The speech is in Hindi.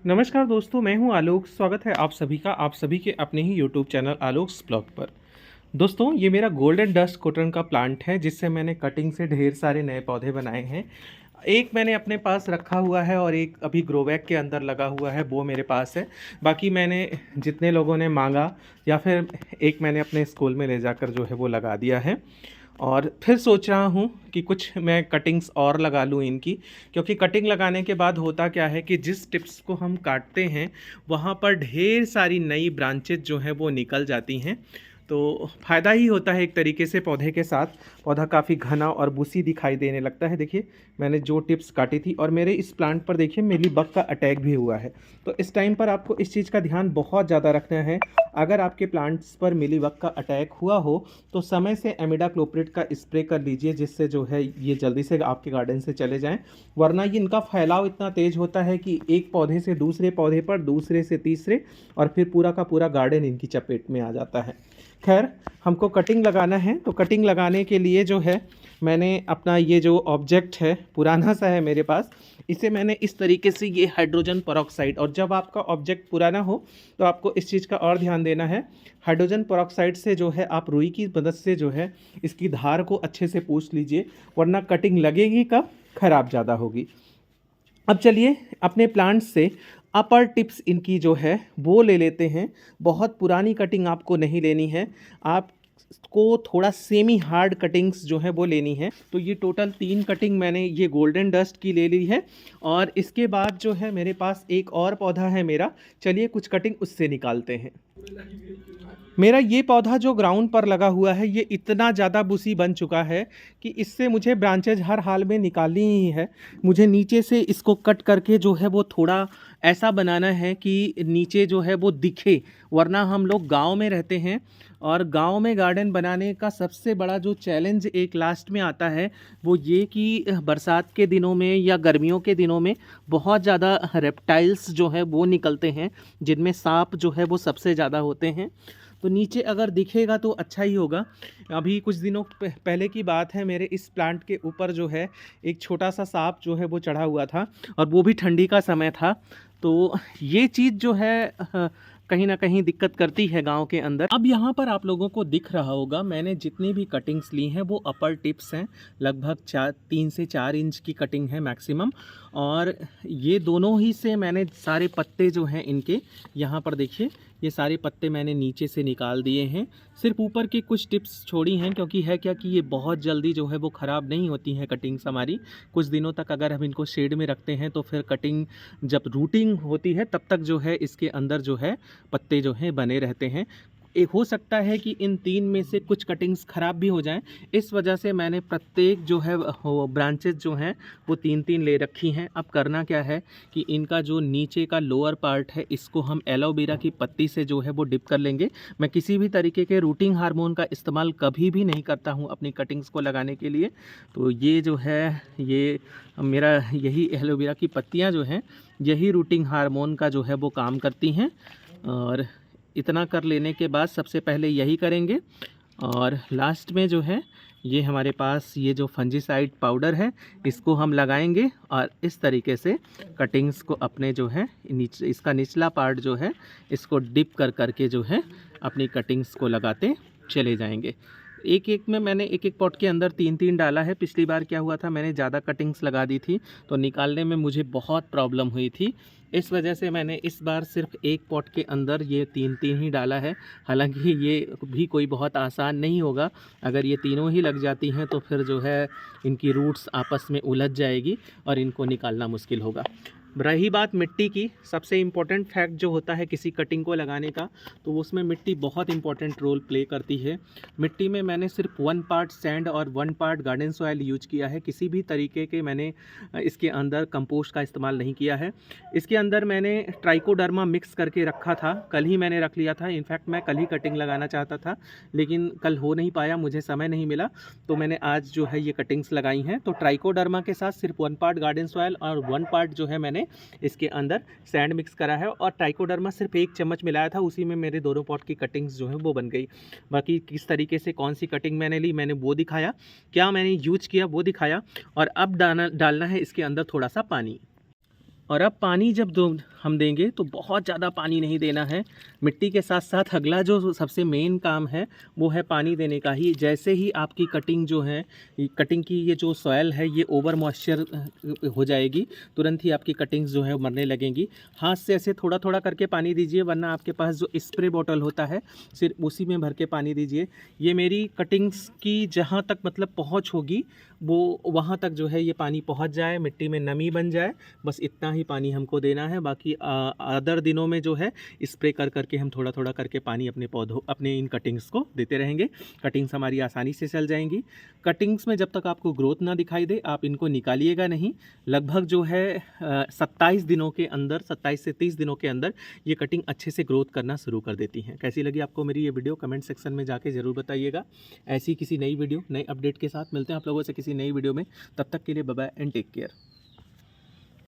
नमस्कार दोस्तों, मैं हूं आलोक। स्वागत है आप सभी का आप सभी के अपने ही यूट्यूब चैनल आलोक्स ब्लॉग पर। दोस्तों, ये मेरा गोल्डन डस्ट कॉटन का प्लांट है जिससे मैंने कटिंग से ढेर सारे नए पौधे बनाए हैं। एक मैंने अपने पास रखा हुआ है और एक अभी ग्रो बैग के अंदर लगा हुआ है, वो मेरे पास है। बाकी मैंने जितने लोगों ने मांगा या फिर एक मैंने अपने स्कूल में ले जाकर जो है वो लगा दिया है। और फिर सोच रहा हूँ कि कुछ मैं कटिंग्स और लगा लूँ इनकी, क्योंकि कटिंग लगाने के बाद होता क्या है कि जिस टिप्स को हम काटते हैं वहाँ पर ढेर सारी नई ब्रांचेज जो हैं वो निकल जाती हैं। तो फ़ायदा ही होता है एक तरीके से पौधे के साथ। पौधा काफ़ी घना और बुसी दिखाई देने लगता है। देखिए, मैंने जो टिप्स काटी थी, और मेरे इस प्लांट पर देखिए मीलीबग का अटैक भी हुआ है। तो इस टाइम पर आपको इस चीज़ का ध्यान बहुत ज़्यादा रखना है। अगर आपके प्लांट्स पर मीलीबग का अटैक हुआ हो तो समय से एमिडाक्लोप्रिड का स्प्रे कर लीजिए, जिससे जो है ये जल्दी से आपके गार्डन से चले जाएं। वरना ये इनका फैलाव इतना तेज़ होता है कि एक पौधे से दूसरे पौधे पर, दूसरे से तीसरे, और फिर पूरा का पूरा गार्डन इनकी चपेट में आ जाता है। खैर, हमको कटिंग लगाना है, तो कटिंग लगाने के लिए जो है मैंने अपना ये जो ऑब्जेक्ट है, पुराना सा है मेरे पास, इसे मैंने इस तरीके से, ये हाइड्रोजन पेरोक्साइड, और जब आपका ऑब्जेक्ट पुराना हो तो आपको इस चीज़ का और ध्यान देना है। हाइड्रोजन पेरोक्साइड से जो है आप रुई की मदद से जो है इसकी धार को अच्छे से पूछ लीजिए, वरना कटिंग लगेगी कब, खराब ज़्यादा होगी। अब चलिए अपने प्लांट्स से अपर टिप्स इनकी जो है वो ले लेते हैं। बहुत पुरानी कटिंग आपको नहीं लेनी है, आपको थोड़ा सेमी हार्ड कटिंग्स जो है वो लेनी है। तो ये टोटल 3 कटिंग मैंने ये गोल्डन डस्ट की ले ली है। और इसके बाद जो है मेरे पास एक और पौधा है मेरा, चलिए कुछ कटिंग उससे निकालते हैं। मेरा ये पौधा जो ग्राउंड पर लगा हुआ है, ये इतना ज़्यादा बुसी बन चुका है कि इससे मुझे ब्रांचेज हर हाल में निकालनी ही है। मुझे नीचे से इसको कट करके जो है वो थोड़ा ऐसा बनाना है कि नीचे जो है वो दिखे। वरना हम लोग गांव में रहते हैं, और गांव में गार्डन बनाने का सबसे बड़ा जो चैलेंज एक लास्ट में आता है वो ये कि बरसात के दिनों में या गर्मियों के दिनों में बहुत ज़्यादा रेप्टाइल्स जो है वो निकलते हैं, जिनमें सांप जो है वो सबसे ज़्यादा होते हैं। तो नीचे अगर दिखेगा तो अच्छा ही होगा। अभी कुछ दिनों पहले की बात है, मेरे इस प्लांट के ऊपर जो है एक छोटा सा सांप जो है वो चढ़ा हुआ था, और वो भी ठंडी का समय था। तो ये चीज़ जो है कहीं ना कहीं दिक्कत करती है गांव के अंदर। अब यहाँ पर आप लोगों को दिख रहा होगा, मैंने जितनी भी कटिंग्स ली हैं वो अपर टिप्स हैं। लगभग 3 से 4 इंच की कटिंग है मैक्सिमम। और ये दोनों ही से मैंने सारे पत्ते जो हैं इनके, यहाँ पर देखिए, ये सारे पत्ते मैंने नीचे से निकाल दिए हैं। सिर्फ ऊपर की कुछ टिप्स छोड़ी हैं, क्योंकि है क्या कि ये बहुत जल्दी जो है वो ख़राब नहीं होती हैं कटिंग्स हमारी। कुछ दिनों तक अगर हम इनको शेड में रखते हैं तो फिर कटिंग जब रूटिंग होती है तब तक जो है इसके अंदर जो है पत्ते जो हैं बने रहते हैं। एक हो सकता है कि इन 3 में से कुछ कटिंग्स ख़राब भी हो जाएं। इस वजह से मैंने प्रत्येक जो है वो ब्रांचेस जो हैं वो 3-3 ले रखी हैं। अब करना क्या है कि इनका जो नीचे का लोअर पार्ट है, इसको हम एलोवेरा की पत्ती से जो है वो डिप कर लेंगे। मैं किसी भी तरीके के रूटिंग हार्मोन का इस्तेमाल कभी भी नहीं करता हूँ अपनी कटिंग्स को लगाने के लिए। तो ये जो है, ये मेरा यही एलोवेरा की पत्तियाँ जो हैं, यही रूटिंग हार्मोन का जो है वो काम करती हैं। और इतना कर लेने के बाद सबसे पहले यही करेंगे, और लास्ट में जो है ये हमारे पास ये जो फंजीसाइड पाउडर है, इसको हम लगाएंगे। और इस तरीके से कटिंग्स को अपने जो है नीचे, इसका निचला पार्ट जो है, इसको डिप कर करके जो है अपनी कटिंग्स को लगाते चले जाएंगे। एक एक में मैंने एक एक पॉट के अंदर 3-3 डाला है। पिछली बार क्या हुआ था, मैंने ज़्यादा कटिंग्स लगा दी थी तो निकालने में मुझे बहुत प्रॉब्लम हुई थी। इस वजह से मैंने इस बार सिर्फ एक पॉट के अंदर ये 3-3 ही डाला है। हालांकि ये भी कोई बहुत आसान नहीं होगा। अगर ये तीनों ही लग जाती हैं तो फिर जो है इनकी रूट्स आपस में उलझ जाएगी और इनको निकालना मुश्किल होगा। रही बात मिट्टी की, सबसे इम्पोर्टेंट फैक्ट जो होता है किसी कटिंग को लगाने का, तो उसमें मिट्टी बहुत इंपॉर्टेंट रोल प्ले करती है। मिट्टी में मैंने सिर्फ 1 पार्ट सैंड और 1 पार्ट गार्डन सॉयल यूज किया है। किसी भी तरीके के मैंने इसके अंदर कंपोस्ट का इस्तेमाल नहीं किया है। इसके अंदर मैंने ट्राइकोडर्मा मिक्स करके रखा था, कल ही मैंने रख लिया था। इनफैक्ट मैं कल ही कटिंग लगाना चाहता था, लेकिन कल हो नहीं पाया, मुझे समय नहीं मिला, तो मैंने आज जो है ये कटिंग्स लगाई हैं। तो ट्राइकोडर्मा के साथ सिर्फ 1 पार्ट गार्डन सॉयल और 1 पार्ट जो है मैंने इसके अंदर सैंड मिक्स करा है। और ट्राइकोडर्मा सिर्फ 1 चम्मच मिलाया था, उसी में मेरे दोनों पॉट की कटिंग्स जो है वो बन गई। बाकी किस तरीके से कौन सी कटिंग मैंने ली, मैंने वो दिखाया, क्या मैंने यूज किया वो दिखाया। और अब डालना है इसके अंदर थोड़ा सा पानी। और अब पानी जब हम देंगे तो बहुत ज़्यादा पानी नहीं देना है। मिट्टी के साथ साथ अगला जो सबसे मेन काम है वो है पानी देने का ही। जैसे ही आपकी कटिंग जो है, कटिंग की ये जो सॉयल है ये ओवर मॉइस्चर हो जाएगी, तुरंत ही आपकी कटिंग्स जो है मरने लगेंगी। हाथ से ऐसे थोड़ा थोड़ा करके पानी दीजिए, वरना आपके पास जो स्प्रे बॉटल होता है सिर्फ उसी में भर के पानी दीजिए। ये मेरी कटिंग्स की जहाँ तक मतलब पहुँच होगी वो वहाँ तक जो है ये पानी पहुँच जाए, मिट्टी में नमी बन जाए, बस इतना ही पानी हमको देना है। बाकी अदर दिनों में जो है स्प्रे कर करके हम थोड़ा थोड़ा करके पानी अपने पौधों, अपने इन कटिंग्स को देते रहेंगे। कटिंग्स हमारी आसानी से चल जाएंगी। कटिंग्स में जब तक आपको ग्रोथ ना दिखाई दे आप इनको निकालिएगा नहीं। लगभग जो है 27 दिनों के अंदर, 27 से 30 दिनों के अंदर ये कटिंग अच्छे से ग्रोथ करना शुरू कर देती हैं। कैसी लगी आपको मेरी ये वीडियो कमेंट सेक्शन में जाके ज़रूर बताइएगा। ऐसी किसी नई वीडियो, नए अपडेट के साथ मिलते हैं आप लोगों से किसी नई वीडियो में। तब तक के लिए bye bye and take care.